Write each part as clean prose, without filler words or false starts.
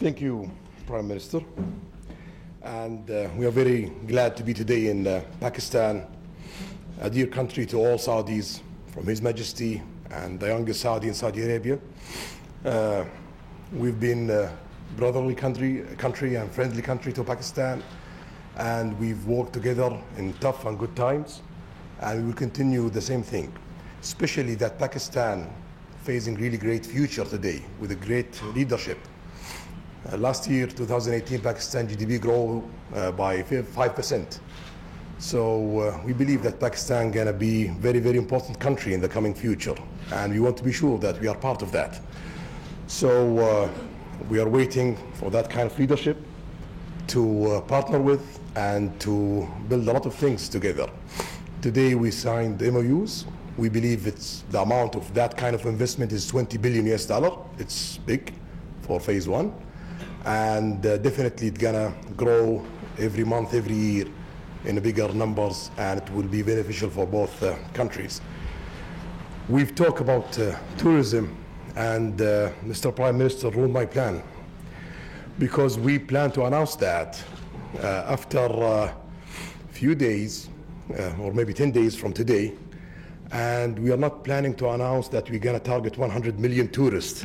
Thank you, Prime Minister. And we are very glad to be today in Pakistan, a dear country to all Saudis, from His Majesty and the youngest Saudi in Saudi Arabia. We've been a brotherly country and friendly country to Pakistan, and we've worked together in tough and good times, and we will continue the same thing, especially that Pakistan facing really great future today with a great leadership. Last year, 2018, Pakistan GDP grew by 5%. So we believe that Pakistan gonna be very, very important country in the coming future, and we want to be sure that we are part of that. So we are waiting for that kind of leadership to partner with and to build a lot of things together. Today we signed MOUs. We believe the amount of that kind of investment is $20 billion US. It's big for phase one. And definitely it's gonna grow every month, every year in bigger numbers, and it will be beneficial for both countries. We've talked about tourism, and Mr. Prime Minister ruled my plan, because we plan to announce that after a few days, or maybe 10 days from today, and we are not planning to announce that we're going to target 100 million tourists.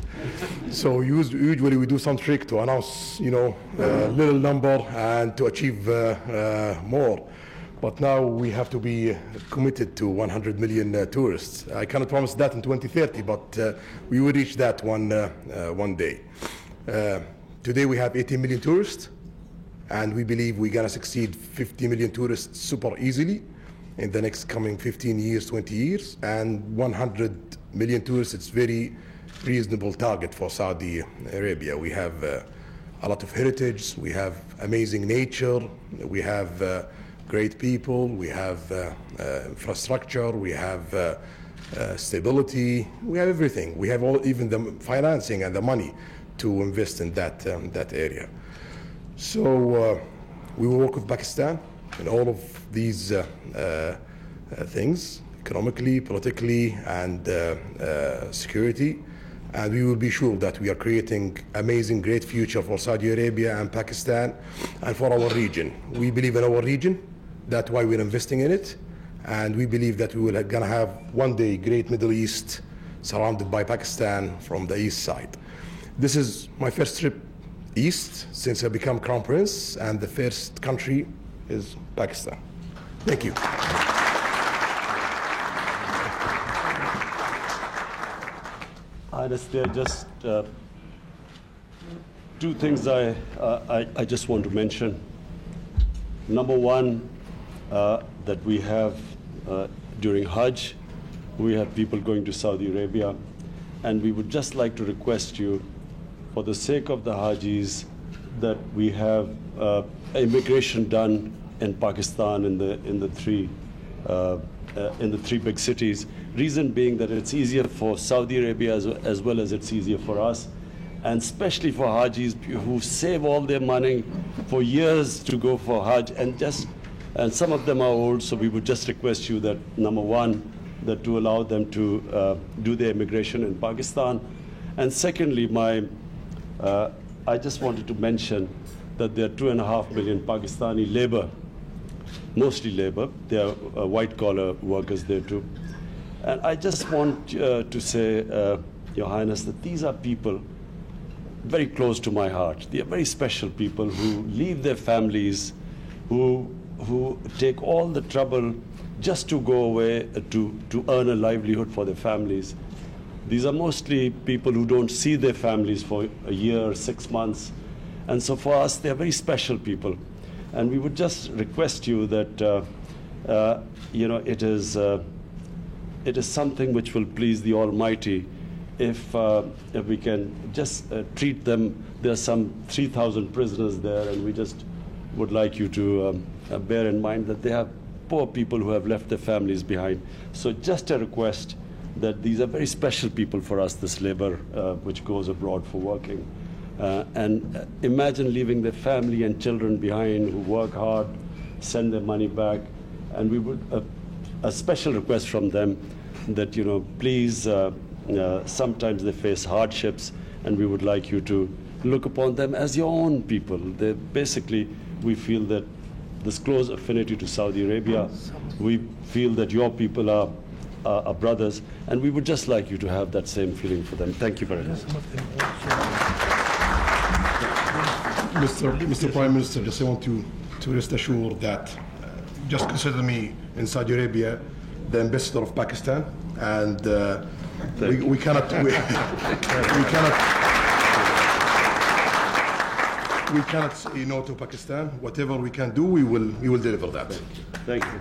So usually we do some trick to announce, a little number and to achieve more. But now we have to be committed to 100 million tourists. I cannot promise that in 2030, but we will reach that one day. Today we have 18 million tourists, and we believe we're going to succeed 50 million tourists super easily in the next coming 15 years, 20 years, and 100 million tourists, it's very reasonable target for Saudi Arabia. We have a lot of heritage, we have amazing nature, we have great people, we have infrastructure, we have stability, we have everything. We have even the financing and the money to invest in that area. So we will work with Pakistan in all of these things, economically, politically, and security, and we will be sure that we are creating amazing, great future for Saudi Arabia and Pakistan and for our region. We believe in our region, that's why we're investing in it, and we believe that we will gonna have one day great Middle East surrounded by Pakistan from the east side. This is my first trip east since I became Crown Prince, and the first country is Pakistan. Thank you. Honestly, just two things I just want to mention. Number one, that we have during Hajj, we have people going to Saudi Arabia, and we would just like to request you, for the sake of the Hajis, that we have immigration done in Pakistan in the three big cities. Reason being that it's easier for Saudi Arabia as well as it's easier for us, and especially for Hajis who save all their money for years to go for Hajj, and some of them are old, so we would just request you that, number one, that to allow them to do their immigration in Pakistan, and secondly, I just wanted to mention that there are 2.5 million Pakistani labor, mostly labor. There are white-collar workers there too. And I just want to say, Your Highness, that these are people very close to my heart. They are very special people who leave their families, who take all the trouble just to go away to earn a livelihood for their families. These are mostly people who don't see their families for a year, 6 months. And so for us, they are very special people. And we would just request you that, it is something which will please the Almighty if we can just treat them. There are some 3,000 prisoners there, and we just would like you to bear in mind that they have poor people who have left their families behind. So just a request that these are very special people for us, this labor which goes abroad for working. And imagine leaving their family and children behind who work hard, send their money back, and we would, a special request from them that, please, sometimes they face hardships, and we would like you to look upon them as your own people. They basically, we feel that this close affinity to Saudi Arabia, we feel that your people are brothers, and we would just like you to have that same feeling for them. Thank you very much. Mr. Prime Minister, just I want to rest assured that just consider me in Saudi Arabia the ambassador of Pakistan, and we cannot say no to Pakistan. Whatever we can do, we will deliver that. Thank you.